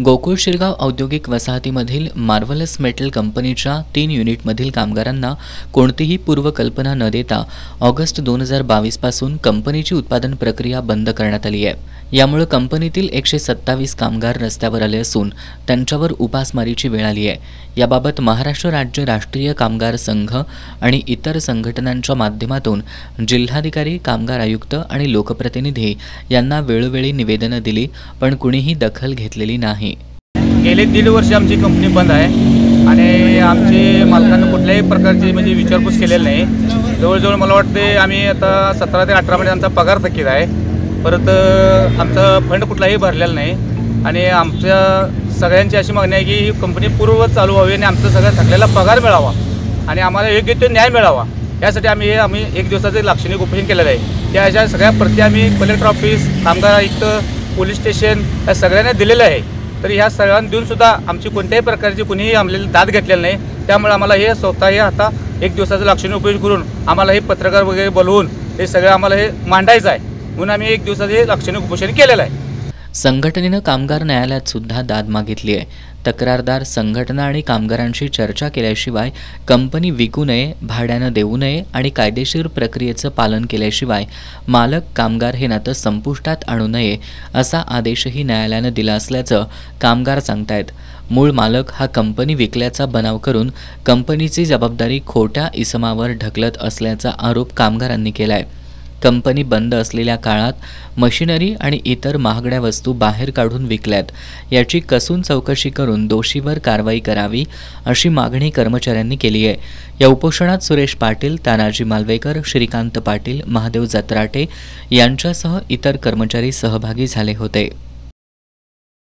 गोकुळ शिरगाव औद्योगिक वसाहतीमधील marvellous metal कंपनीच्या 3 युनिटमधील कामगारांना कोणतीही पूर्वकल्पना न देता ऑगस्ट 2022 पासून कंपनीची उत्पादन प्रक्रिया बंद करण्यात आली आहे। यामुळे कंपनीतील 127 कामगार रस्त्यावर आले असून त्यांच्यावर उपासमारीची वेळ आली आहे। याबाबत महाराष्ट्र राज्य राष्ट्रीय कामगार संघ आणि इतर संघटनांच्या माध्यमातून जिल्हाधिकारी, कामगार आयुक्त आणि लोकप्रतिनिधी यांना वेळोवेळी निवेदनं दिली, पण कुणीही दखल घेतलेली नाही। गेले 1.5 वर्ष आमची कंपनी बंद आहे आणि आमचे मालकांना कुठल्याही प्रकारची विचारपूस केलेली नाही। जवळजवळ मला वाटते आम्ही आता 17 ते 18 महिने आमचा पगार थकीत आहे। परत आमचा फंड कुठलाही भरलेला नाही आणि आमच्या सगळ्यांची अशी मागणी आहे की ही कंपनी पूर्ववत चालू व्हावी आणि आमचा सगळ्या थकलेला पगार मिळावा आणि आम्हाला योग्य ते न्याय मिळावा। यासाठी आम्ही 1 दिवसाचे लाक्षणिक उपोषण केलेलं आहे। त्याच्या सगळ्या प्रती आम्ही कलेक्टर ऑफिस, कामगार आयुक्त, पोलीस स्टेशन या सगळ्यांना दिलेलं आहे। तर ह्या सगळ्यांना देऊन सुद्धा आमची कोणत्याही प्रकारची कुणीही आम्हाला दाद घेतलेली नाही। त्यामुळे आम्हाला हे स्वतः आता 1 दिवसाचं लाक्षणिक उपोषण करून आम्हाला हे पत्रकार वगैरे बोलवून हे सगळं आम्हाला हे मांडायचं आहे, म्हणून आम्ही 1 दिवसाचे लाक्षणिक उपोषण केलेलं आहे। संघटनेनं कामगार न्यायालयात सुद्धा दाद मागितली आहे। तक्रारदार संघटना आणि कामगारांशी चर्चा केल्याशिवाय कंपनी विकू नये, भाड्यानं देऊ नये आणि कायदेशीर प्रक्रियेचं पालन केल्याशिवाय मालक कामगार हे नातं संपुष्टात आणू नये असा आदेशही न्यायालयानं दिला असल्याचं कामगार सांगतायत। मूळ मालक हा कंपनी विकल्याचा बनाव करून कंपनीची जबाबदारी खोट्या इसमावर ढकलत असल्याचा आरोप कामगारांनी केलाय। कंपनी बंद असलेल्या काळात मशिनरी आणि इतर महागड्या वस्तू बाहेर काढून विकल्यात, याची कसून चौकशी करून दोषीवर कारवाई करावी अशी मागणी कर्मचाऱ्यांनी केली आहे। या उपोषणात सुरेश पाटील, तानाजी मालवेकर, श्रीकांत पाटील, महादेव जत्राटे यांच्यासह इतर कर्मचारी सहभागी झाले होते।